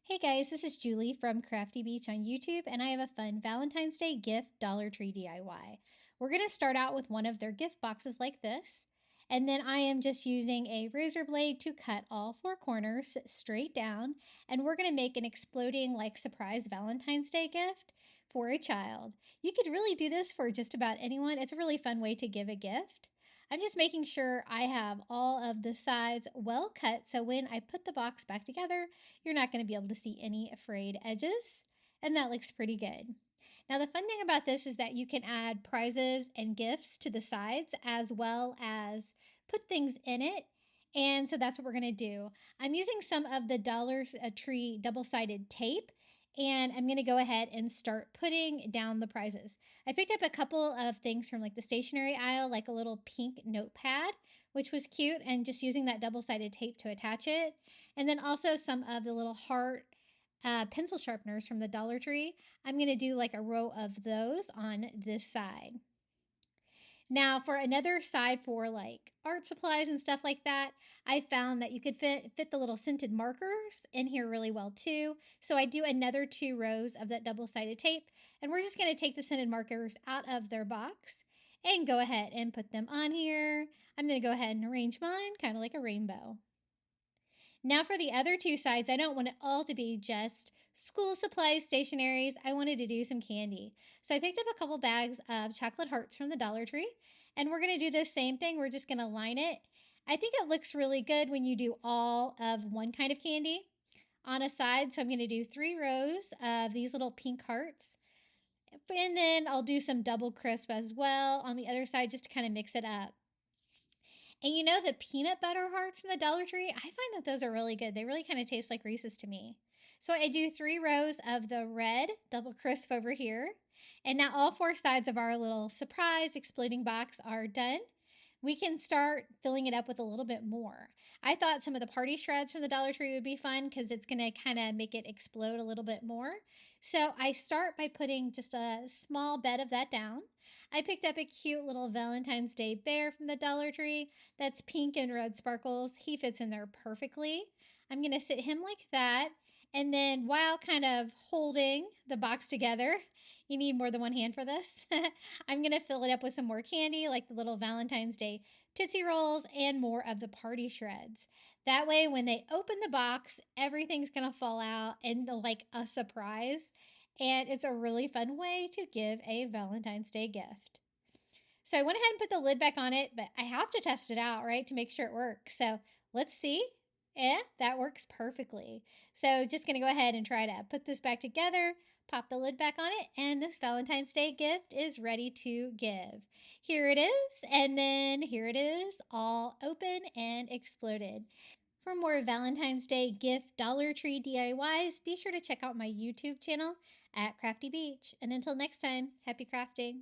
Hey guys, this is Julie from Crafty Beach on YouTube, and I have a fun Valentine's Day gift Dollar Tree DIY. We're going to start out with one of their gift boxes like this, and then I am just using a razor blade to cut all four corners straight down, and we're going to make an exploding like surprise Valentine's Day gift for a child. You could really do this for just about anyone. It's a really fun way to give a gift. I'm just making sure I have all of the sides well cut so when I put the box back together, you're not going to be able to see any frayed edges, and that looks pretty good. Now the fun thing about this is that you can add prizes and gifts to the sides as well as put things in it. And so that's what we're going to do. I'm using some of the Dollar Tree double-sided tape, and I'm going to go ahead and start putting down the prizes. I picked up a couple of things from like the stationery aisle, like a little pink notepad, which was cute, and just using that double-sided tape to attach it. And then also some of the little heart pencil sharpeners from the Dollar Tree. I'm going to do like a row of those on this side. Now for another side for like art supplies and stuff like that, I found that you could fit the little scented markers in here really well too. So I do another 2 rows of that double-sided tape, and we're just going to take the scented markers out of their box and go ahead and put them on here. I'm going to go ahead and arrange mine kind of like a rainbow. Now for the other 2 sides, I don't want it all to be just school supplies, stationaries. I wanted to do some candy. So I picked up a couple bags of chocolate hearts from the Dollar Tree, and we're going to do the same thing. We're just going to line it. I think it looks really good when you do all of one kind of candy on a side. So I'm going to do 3 rows of these little pink hearts. And then I'll do some double crisp as well on the other side just to kind of mix it up. And you know the peanut butter hearts from the Dollar Tree? I find that those are really good. They really kind of taste like Reese's to me. So I do 3 rows of the red double crisp over here. And now all 4 sides of our little surprise exploding box are done. We can start filling it up with a little bit more. I thought some of the party shreds from the Dollar Tree would be fun because it's going to kind of make it explode a little bit more. So I start by putting just a small bed of that down. I picked up a cute little Valentine's Day bear from the Dollar Tree that's pink and red sparkles. He fits in there perfectly. I'm going to sit him like that. And then while kind of holding the box together, you need more than one hand for this. I'm going to fill it up with some more candy, like the little Valentine's Day Tootsie Rolls and more of the party shreds. That way, when they open the box, everything's going to fall out and like a surprise. And it's a really fun way to give a Valentine's Day gift. So I went ahead and put the lid back on it, but I have to test it out, right, to make sure it works. So let's see. Yeah, that works perfectly. So just going to go ahead and try to put this back together, pop the lid back on it, and this Valentine's Day gift is ready to give. Here it is, and then here it is, all open and exploded. For more Valentine's Day gift Dollar Tree DIYs, be sure to check out my YouTube channel at Crafty Beach. And until next time, happy crafting.